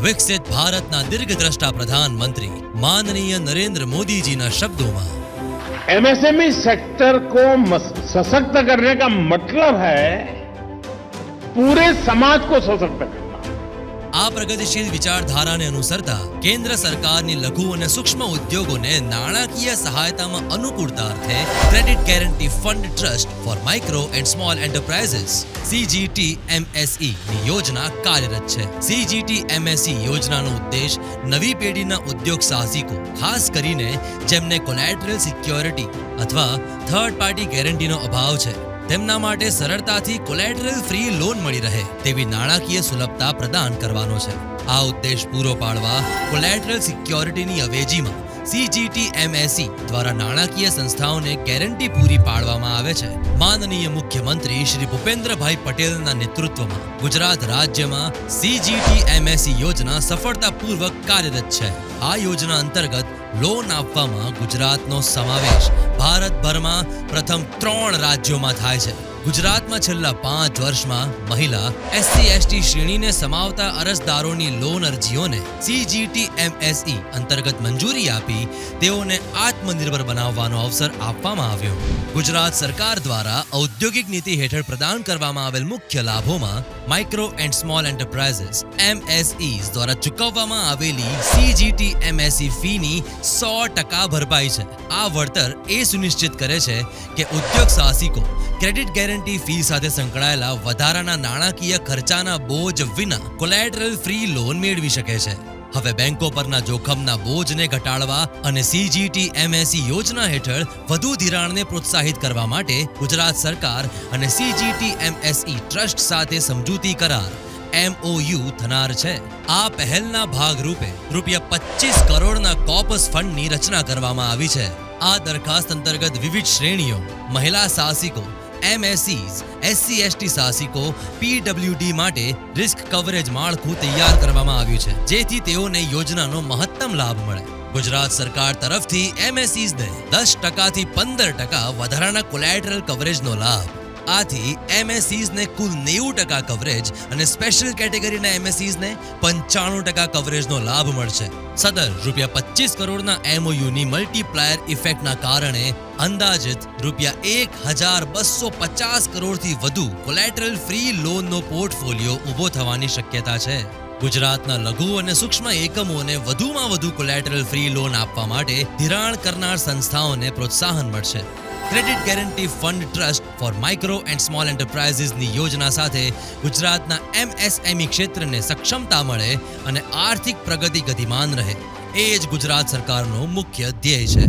વિકસિત ભારતના દીર્ઘદ્રષ્ટા પ્રધાનમંત્રી માનનીય નરેન્દ્ર મોદીજીના શબ્દોમાં एमएसएमई सेक्टर को सशक्त करने का मतलब है पूरे समाज को सशक्त करना। આ પ્રગતિશીલ વિચારધારાને અનુસરતા કેન્દ્ર સરકારની લઘુ અને સૂક્ષ્મ ઉદ્યોગોને નાણાકીય સહાયતામાં અનુકૂળતા અર્થે credit guarantee fund trust for micro and small enterprises CGTMSE ની યોજના કાર્યરત છે. CGTMSE યોજનાનો ઉદ્દેશ નવી પેઢીના ઉદ્યોગ સાહસિકો, ખાસ કરીને જેમને કોલેટરલ સિક્યોરિટી અથવા થર્ડ પાર્ટી ગેરંટીનો અભાવ છે, તેમના માટે સરળતાથી કોલેટરલ ફ્રી લોન મળી રહે તેવી નાણાકીય સુલભતા પ્રદાન કરવાનો છે. આ ઉદ્દેશ પૂરો પાડવા કોલેટરલ સિક્યોરિટીની અવેજીમાં CGTMSE દ્વારા નાણાકીય સંસ્થાઓને ગેરંટી પૂરી પાડવામાં આવે છે. માનનીય મુખ્યમંત્રી શ્રી ભૂપેન્દ્રભાઈ પટેલના નેતૃત્વમાં ગુજરાત રાજ્યમાં CGTMSE યોજના સફળતાપૂર્વક કાર્યરત છે. આ યોજના અંતર્ગત લોન આપવામાં ગુજરાતનો સમાવેશ ભારતભરમાં પ્રથમ 3 રાજ્યોમાં થાય છે. ગુજરાતમાં છેલ્લા 5 વર્ષમાં મહિલા SC/ST શ્રેણીને સમાવતા અરજદારોની લોન અરજીઓને CGTMSE અંતર્ગત મંજૂરી આપી તેઓને આત્મનિર્ભર બનાવવાનો અવસર આપવામાં આવ્યો. ગુજરાત સરકાર દ્વારા ઔદ્યોગિક નીતિ હેઠળ પ્રદાન કરવામાં આવેલ મુખ્ય લાભોમાં micro and small enterprises MSEs દ્વારા ચૂકવવામાં આવેલી CGTMSE ફીની 100% ભરપાઈ છે. આ વળતર એ સુનિશ્ચિત કરે છે કે ઉદ્યોગ સાહસિકો ક્રેડિટ ગેરંટી ફી સાથે સંકળાયેલા વધારાના નાણાકીય ખર્ચાના બોજ વિના કોલેટરલ ફ્રી લોન મેળવી શકે છે. હવે બેંકો પરના જોખમના બોજને ઘટાડવા અને CGTMSE યોજના હેઠળ વધુ ધિરાણને પ્રોત્સાહિત કરવા માટે ગુજરાત સરકાર અને CGTMSE ટ્રસ્ટ સાથે સમજૂતી કરાર MOU થનાર છે. આ પહેલના ભાગરૂપે ₹25 કરોડના કોર્પસ ફંડની રચના કરવામાં આવી છે. આ દરખાસ્ત અંતર્ગત વિવિધ શ્રેણીઓ, મહિલા સાહસિકો, MSEs, SC/ST સાહસિકો, PWD માટે રિસ્ક કવરેજ માળખું તૈયાર કરવામાં આવ્યું છે, જેથી તેઓને યોજનાનો મહત્તમ લાભ મળે. ગુજરાત સરકાર તરફથી MSEsને 10% થી 15% વધારાના કોલેટરલ કવરેજનો લાભ. આથી MSEsને કુલ 90% કવરેજ અને સ્પેશિયલ કેટેગરીના MSEsને 95% કવરેજનો લાભ મળશે. સદર ₹25 કરોડના MOUની મલ્ટીપ્લાયર ઇફેક્ટના કારણે અંદાજિત ₹1250 કરોડથી વધુ કોલેટરલ ફ્રી લોનનો પોર્ટફોલિયો ઊભો થવાની શક્યતા છે. ગુજરાતના લઘુ અને સૂક્ષ્મ એકમોને વધુમાં વધુ કોલેટરલ ફ્રી લોન આપવા માટે ધિરાણ કરનાર સંસ્થાઓને પ્રોત્સાહન મળશે. Credit guarantee fund trust for micro and small એન્ટરપ્રાઇઝીસની યોજના સાથે ગુજરાતના MSME ક્ષેત્રને સક્ષમતા મળે અને આર્થિક પ્રગતિ ગતિમાન રહે, એ જ ગુજરાત સરકારનો મુખ્ય ધ્યેય છે.